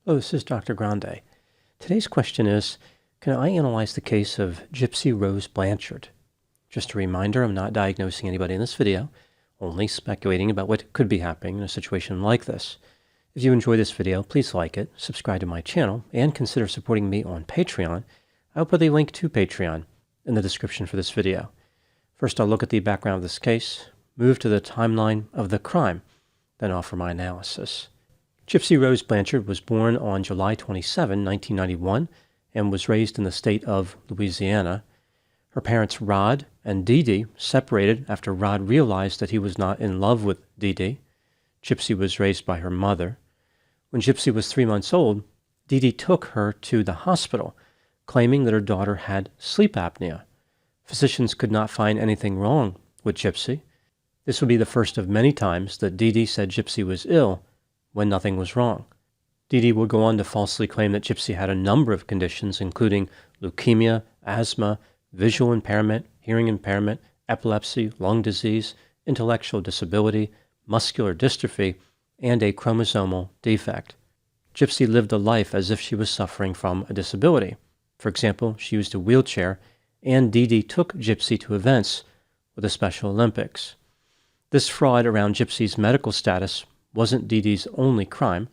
Hello, this is Dr. Grande. Today's question is, can I analyze the case of Gypsy Rose Blanchard? Just a reminder, I'm not diagnosing anybody in this video, only speculating about what could be happening in a situation like this. If you enjoy this video, please like it, subscribe to my channel, and consider supporting me on Patreon. I'll put a link to Patreon in the description for this video. First, I'll look at the background of this case, move to the timeline of the crime, then offer my analysis. Gypsy Rose Blanchard was born on July 27, 1991, and was raised in the state of Louisiana. Her parents, Rod and Dee Dee, separated after Rod realized that he was not in love with Dee Dee. Gypsy was raised by her mother. When Gypsy was 3 months old, Dee Dee took her to the hospital, claiming that her daughter had sleep apnea. Physicians could not find anything wrong with Gypsy. This would be the first of many times that Dee Dee said Gypsy was ill when nothing was wrong. Dee Dee would go on to falsely claim that Gypsy had a number of conditions, including leukemia, asthma, visual impairment, hearing impairment, epilepsy, lung disease, intellectual disability, muscular dystrophy, and a chromosomal defect. Gypsy lived a life as if she was suffering from a disability. For example, she used a wheelchair, and Dee Dee took Gypsy to events with the Special Olympics. This fraud around Gypsy's medical status wasn't Dee Dee's only crime.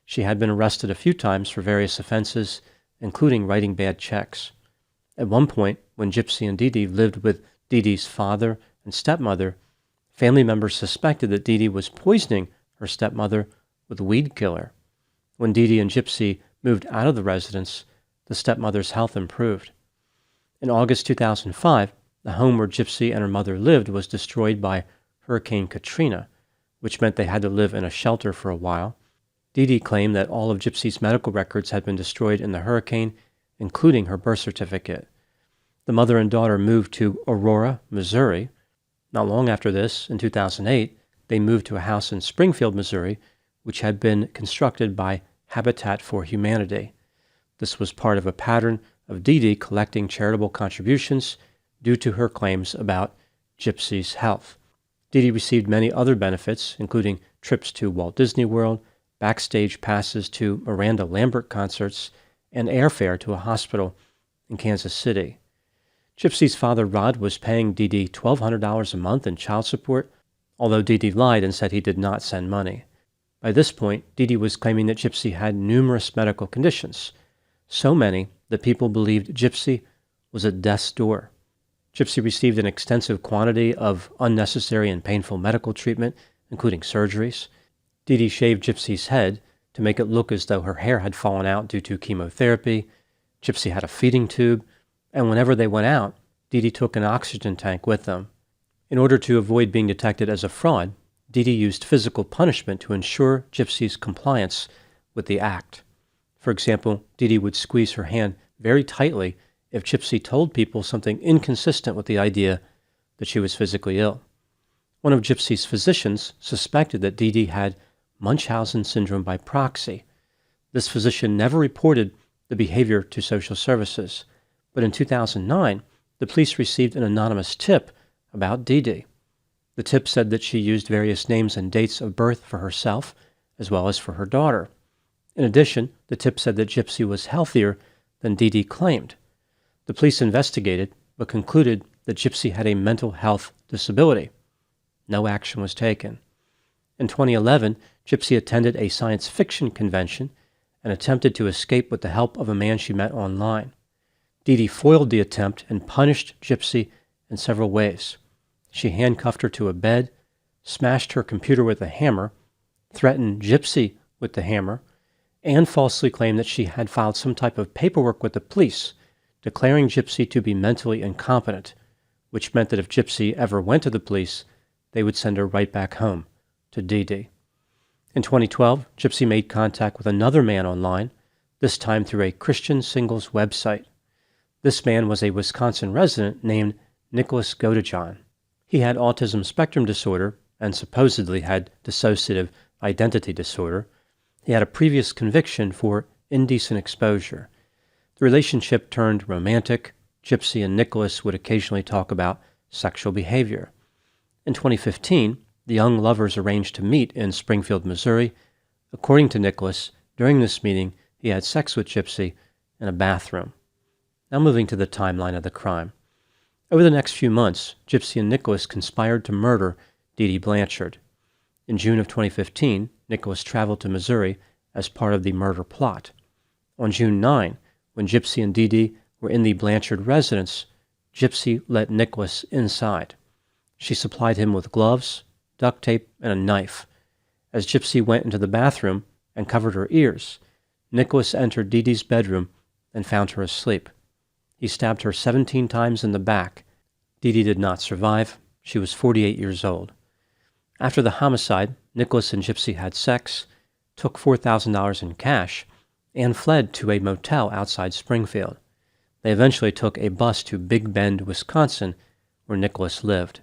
She had been arrested a few times for various offenses, including writing bad checks. At one point, when Gypsy and Dee Dee lived with Dee Dee's father and stepmother, family members suspected that Dee Dee was poisoning her stepmother with a weed killer. When Dee Dee and Gypsy moved out of the residence, the stepmother's health improved. In August 2005, the home where Gypsy and her mother lived was destroyed by Hurricane Katrina, which meant they had to live in a shelter for a while. Dee Dee claimed that all of Gypsy's medical records had been destroyed in the hurricane, including her birth certificate. The mother and daughter moved to Aurora, Missouri. Not long after this, in 2008, they moved to a house in Springfield, Missouri, which had been constructed by Habitat for Humanity. This was part of a pattern of Dee Dee collecting charitable contributions due to her claims about Gypsy's health. Dee Dee received many other benefits, including trips to Walt Disney World, backstage passes to Miranda Lambert concerts, and airfare to a hospital in Kansas City. Gypsy's father, Rod, was paying Dee Dee $1,200 a month in child support, although Dee Dee lied and said he did not send money. By this point, Dee Dee was claiming that Gypsy had numerous medical conditions, so many that people believed Gypsy was at death's door. Gypsy received an extensive quantity of unnecessary and painful medical treatment, including surgeries. Dee Dee shaved Gypsy's head to make it look as though her hair had fallen out due to chemotherapy. Gypsy had a feeding tube, and whenever they went out, Dee Dee took an oxygen tank with them. In order to avoid being detected as a fraud, Dee Dee used physical punishment to ensure Gypsy's compliance with the act. For example, Dee Dee would squeeze her hand very tightly if Gypsy told people something inconsistent with the idea that she was physically ill. One of Gypsy's physicians suspected that Dee Dee had Munchausen syndrome by proxy. This physician never reported the behavior to social services, but in 2009, the police received an anonymous tip about Dee Dee. The tip said that she used various names and dates of birth for herself, as well as for her daughter. In addition, the tip said that Gypsy was healthier than Dee Dee claimed. The police investigated, but concluded that Gypsy had a mental health disability. No action was taken. In 2011, Gypsy attended a science fiction convention and attempted to escape with the help of a man she met online. Dee Dee foiled the attempt and punished Gypsy in several ways. She handcuffed her to a bed, smashed her computer with a hammer, threatened Gypsy with the hammer, and falsely claimed that she had filed some type of paperwork with the police declaring Gypsy to be mentally incompetent, which meant that if Gypsy ever went to the police, they would send her right back home to Dee Dee. In 2012, Gypsy made contact with another man online, this time through a Christian singles website. This man was a Wisconsin resident named Nicholas Godejohn. He had autism spectrum disorder and supposedly had dissociative identity disorder. He had a previous conviction for indecent exposure. The relationship turned romantic. Gypsy and Nicholas would occasionally talk about sexual behavior. In 2015, the young lovers arranged to meet in Springfield, Missouri. According to Nicholas, During this meeting, he had sex with Gypsy in a bathroom. Now moving to the timeline of the crime. Over the next few months, Gypsy and Nicholas conspired to murder Dee Dee Blanchard. In June of 2015, Nicholas traveled to Missouri as part of the murder plot. On June 9, when Gypsy and Dee Dee were in the Blanchard residence, Gypsy let Nicholas inside. She supplied him with gloves, duct tape, and a knife. As Gypsy went into the bathroom and covered her ears, Nicholas entered Dee Dee's bedroom and found her asleep. He stabbed her 17 times in the back. Dee Dee did not survive. She was 48 years old. After the homicide, Nicholas and Gypsy had sex, took $4,000 in cash, and fled to a motel outside Springfield. They eventually took a bus to Big Bend, Wisconsin, where Nicholas lived.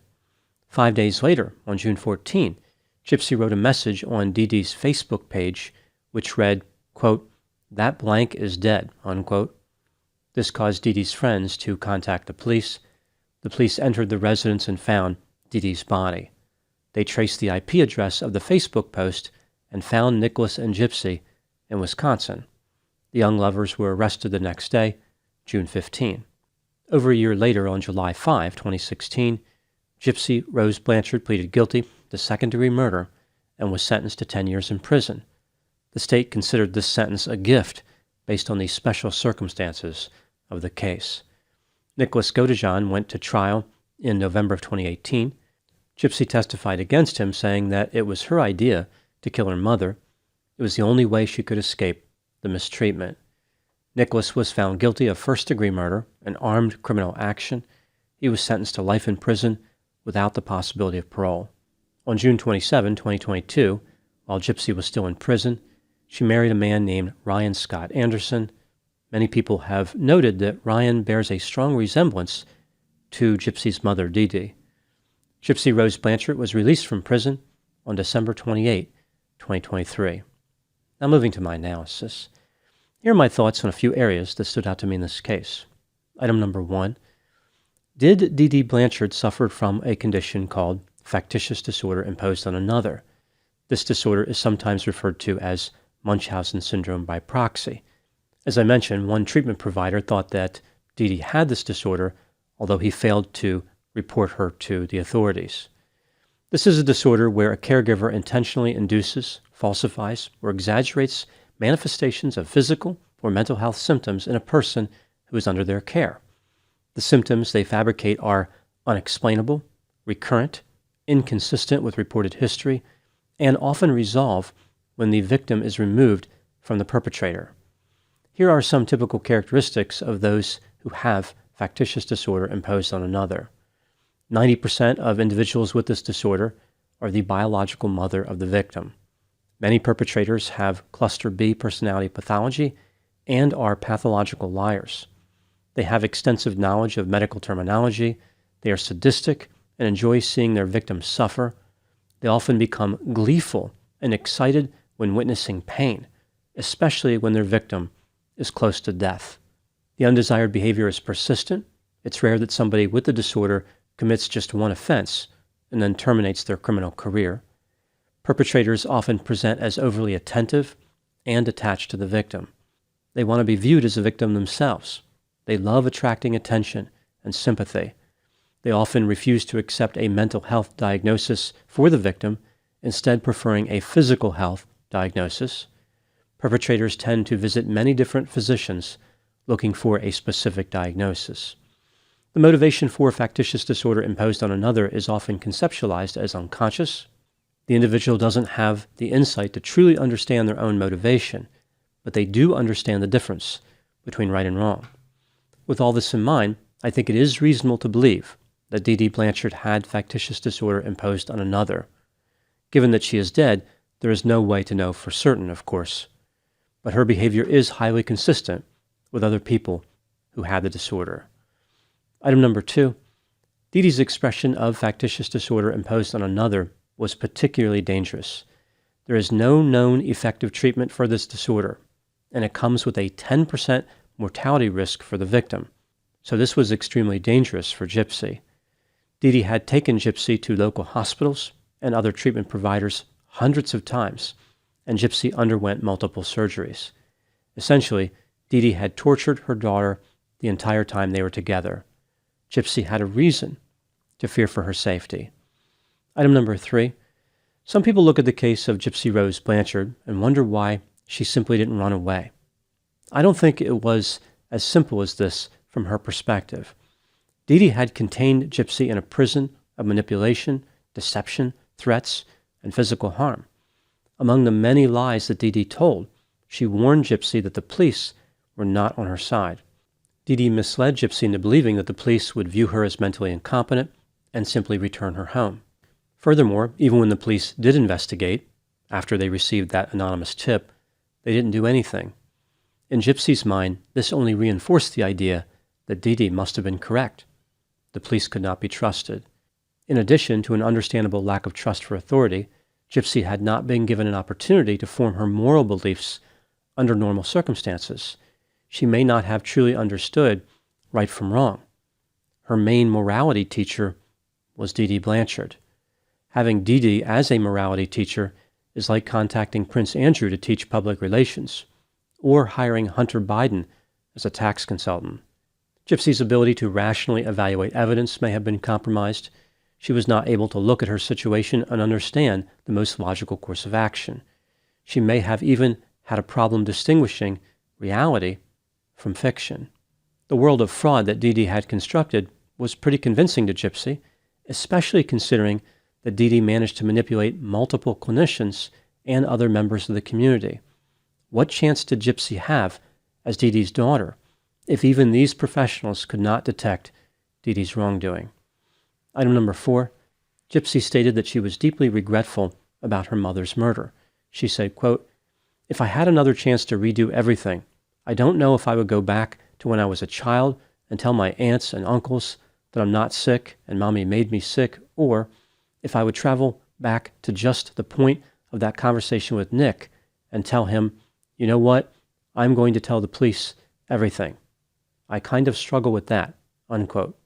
5 days later, on June 14, Gypsy wrote a message on Dee Dee's Facebook page, which read, quote, "That blank is dead," unquote. This caused Dee Dee's friends to contact the police. The police entered the residence and found Dee Dee's body. They traced the IP address of the Facebook post and found Nicholas and Gypsy in Wisconsin. The young lovers were arrested the next day, June 15. Over a year later, on July 5, 2016, Gypsy Rose Blanchard pleaded guilty to second-degree murder and was sentenced to 10 years in prison. The state considered this sentence a gift based on the special circumstances of the case. Nicholas Godejohn went to trial in November of 2018. Gypsy testified against him, saying that it was her idea to kill her mother. It was the only way she could escape the mistreatment. Nicholas was found guilty of first-degree murder, an armed criminal action. He was sentenced to life in prison without the possibility of parole. On June 27, 2022, while Gypsy was still in prison, she married a man named Ryan Scott Anderson. Many people have noted that Ryan bears a strong resemblance to Gypsy's mother, Dee Dee. Gypsy Rose Blanchard was released from prison on December 28, 2023. Now moving to my analysis. Here are my thoughts on a few areas that stood out to me in this case. Item number 1. Did Dee Dee Blanchard suffer from a condition called factitious disorder imposed on another? This disorder is sometimes referred to as Munchausen syndrome by proxy. As I mentioned, one treatment provider thought that Dee Dee had this disorder, although he failed to report her to the authorities. This is a disorder where a caregiver intentionally induces, falsifies, or exaggerates manifestations of physical or mental health symptoms in a person who is under their care. The symptoms they fabricate are unexplainable, recurrent, inconsistent with reported history, and often resolve when the victim is removed from the perpetrator. Here are some typical characteristics of those who have factitious disorder imposed on another. 90% of individuals with this disorder are the biological mother of the victim. Many perpetrators have cluster B personality pathology and are pathological liars. They have extensive knowledge of medical terminology. They are sadistic and enjoy seeing their victims suffer. They often become gleeful and excited when witnessing pain, especially when their victim is close to death. The undesired behavior is persistent. It's rare that somebody with the disorder commits just one offense and then terminates their criminal career. Perpetrators often present as overly attentive and attached to the victim. They want to be viewed as a victim themselves. They love attracting attention and sympathy. They often refuse to accept a mental health diagnosis for the victim, instead preferring a physical health diagnosis. Perpetrators tend to visit many different physicians looking for a specific diagnosis. The motivation for factitious disorder imposed on another is often conceptualized as unconscious. The individual doesn't have the insight to truly understand their own motivation, but they do understand the difference between right and wrong. With all this in mind, I think it is reasonable to believe that Dee Dee Blanchard had factitious disorder imposed on another. Given that she is dead, there is no way to know for certain, of course, but her behavior is highly consistent with other people who had the disorder. Item number 2, Dee Dee's expression of factitious disorder imposed on another was particularly dangerous. There is no known effective treatment for this disorder, and it comes with a 10% mortality risk for the victim. So this was extremely dangerous for Gypsy. Dee Dee had taken Gypsy to local hospitals and other treatment providers hundreds of times, and Gypsy underwent multiple surgeries. Essentially, Dee Dee had tortured her daughter the entire time they were together. Gypsy had a reason to fear for her safety. Item number 3. Some people look at the case of Gypsy Rose Blanchard and wonder why she simply didn't run away. I don't think it was as simple as this from her perspective. Dee Dee had contained Gypsy in a prison of manipulation, deception, threats, and physical harm. Among the many lies that Dee Dee told, she warned Gypsy that the police were not on her side. Dee Dee misled Gypsy into believing that the police would view her as mentally incompetent and simply return her home. Furthermore, even when the police did investigate, after they received that anonymous tip, they didn't do anything. In Gypsy's mind, this only reinforced the idea that Dee Dee must have been correct. The police could not be trusted. In addition to an understandable lack of trust for authority, Gypsy had not been given an opportunity to form her moral beliefs under normal circumstances. She may not have truly understood right from wrong. Her main morality teacher was Dee Dee Blanchard. Having Dee Dee as a morality teacher is like contacting Prince Andrew to teach public relations, or hiring Hunter Biden as a tax consultant. Gypsy's ability to rationally evaluate evidence may have been compromised. She was not able to look at her situation and understand the most logical course of action. She may have even had a problem distinguishing reality from fiction. The world of fraud that Dee Dee had constructed was pretty convincing to Gypsy, especially considering that Dee Dee managed to manipulate multiple clinicians and other members of the community. What chance did Gypsy have as Dee Dee's daughter if even these professionals could not detect Dee Dee's wrongdoing? Item number 4. Gypsy stated that she was deeply regretful about her mother's murder. She said, quote, "If I had another chance to redo everything, I don't know if I would go back to when I was a child and tell my aunts and uncles that I'm not sick and mommy made me sick, or if I would travel back to just the point of that conversation with Nick and tell him, you know what, I'm going to tell the police everything. I kind of struggle with that," unquote.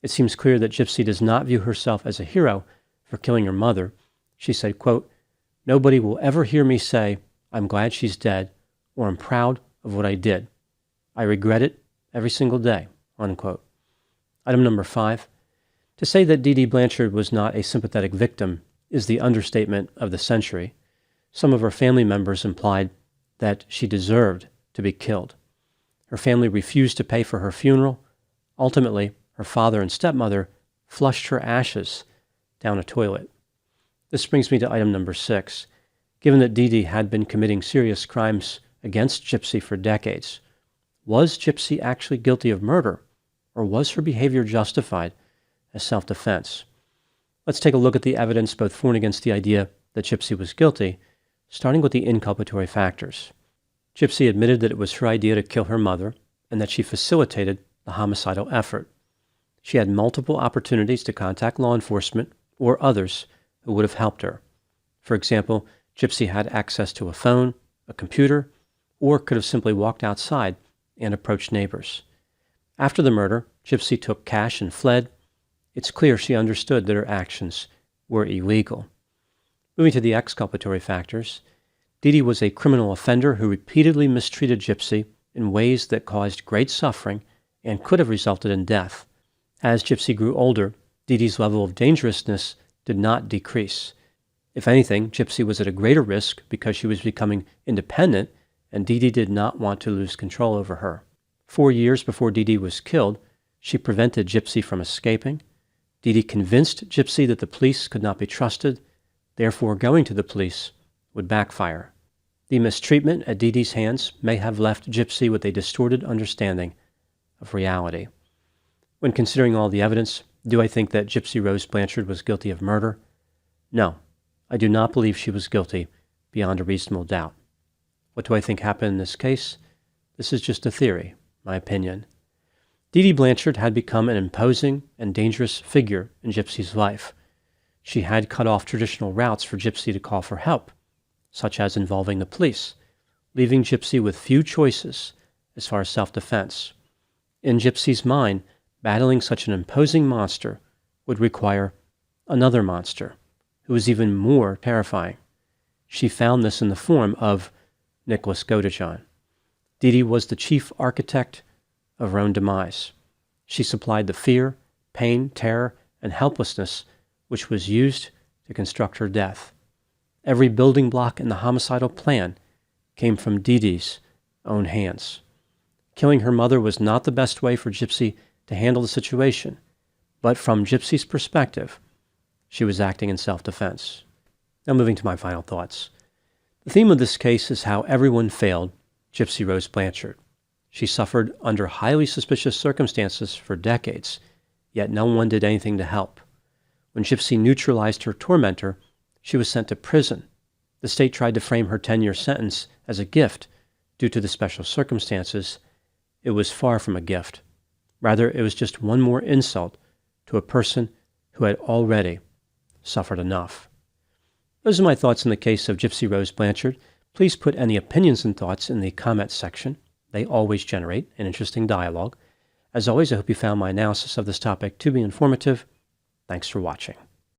It seems clear that Gypsy does not view herself as a hero for killing her mother. She said, quote, "Nobody will ever hear me say, I'm glad she's dead, or I'm proud of what I did. I regret it every single day," unquote. Item number 5. To say that Dee Dee Blanchard was not a sympathetic victim is the understatement of the century. Some of her family members implied that she deserved to be killed. Her family refused to pay for her funeral. Ultimately, her father and stepmother flushed her ashes down a toilet. This brings me to item number 6. Given that Dee Dee had been committing serious crimes against Gypsy for decades, was Gypsy actually guilty of murder, or was her behavior justified as self-defense? Let's take a look at the evidence both for and against the idea that Gypsy was guilty, starting with the inculpatory factors. Gypsy admitted that it was her idea to kill her mother and that she facilitated the homicidal effort. She had multiple opportunities to contact law enforcement or others who would have helped her. For example, Gypsy had access to a phone, a computer, or could have simply walked outside and approached neighbors. After the murder, Gypsy took cash and fled. It's clear she understood that her actions were illegal. Moving to the exculpatory factors, Dee Dee was a criminal offender who repeatedly mistreated Gypsy in ways that caused great suffering and could have resulted in death. As Gypsy grew older, Dee Dee's level of dangerousness did not decrease. If anything, Gypsy was at a greater risk because she was becoming independent, and Dee Dee did not want to lose control over her. 4 years before Dee Dee was killed, she prevented Gypsy from escaping. Dee Dee convinced Gypsy that the police could not be trusted, therefore going to the police would backfire. The mistreatment at Dee Dee's hands may have left Gypsy with a distorted understanding of reality. When considering all the evidence, do I think that Gypsy Rose Blanchard was guilty of murder? No, I do not believe she was guilty beyond a reasonable doubt. What do I think happened in this case? This is just a theory, my opinion. Dee Dee Blanchard had become an imposing and dangerous figure in Gypsy's life. She had cut off traditional routes for Gypsy to call for help, such as involving the police, leaving Gypsy with few choices as far as self-defense. In Gypsy's mind, battling such an imposing monster would require another monster who was even more terrifying. she found this in the form of Nicholas Godejohn. Dee was the chief architect of her own demise. She supplied the fear, pain, terror, and helplessness which was used to construct her death. Every building block in the homicidal plan came from Dee's own hands. Killing her mother was not the best way for Gypsy to handle the situation, but from Gypsy's perspective, she was acting in self-defense. Now moving to my final thoughts. The theme of this case is how everyone failed Gypsy Rose Blanchard. She suffered under highly suspicious circumstances for decades, yet no one did anything to help. When Gypsy neutralized her tormentor, she was sent to prison. The state tried to frame her 10-year sentence as a gift due to the special circumstances. It was far from a gift. Rather, it was just one more insult to a person who had already suffered enough. Those are my thoughts in the case of Gypsy Rose Blanchard. Please put any opinions and thoughts in the comments section. They always generate an interesting dialogue. As always, I hope you found my analysis of this topic to be informative. Thanks for watching.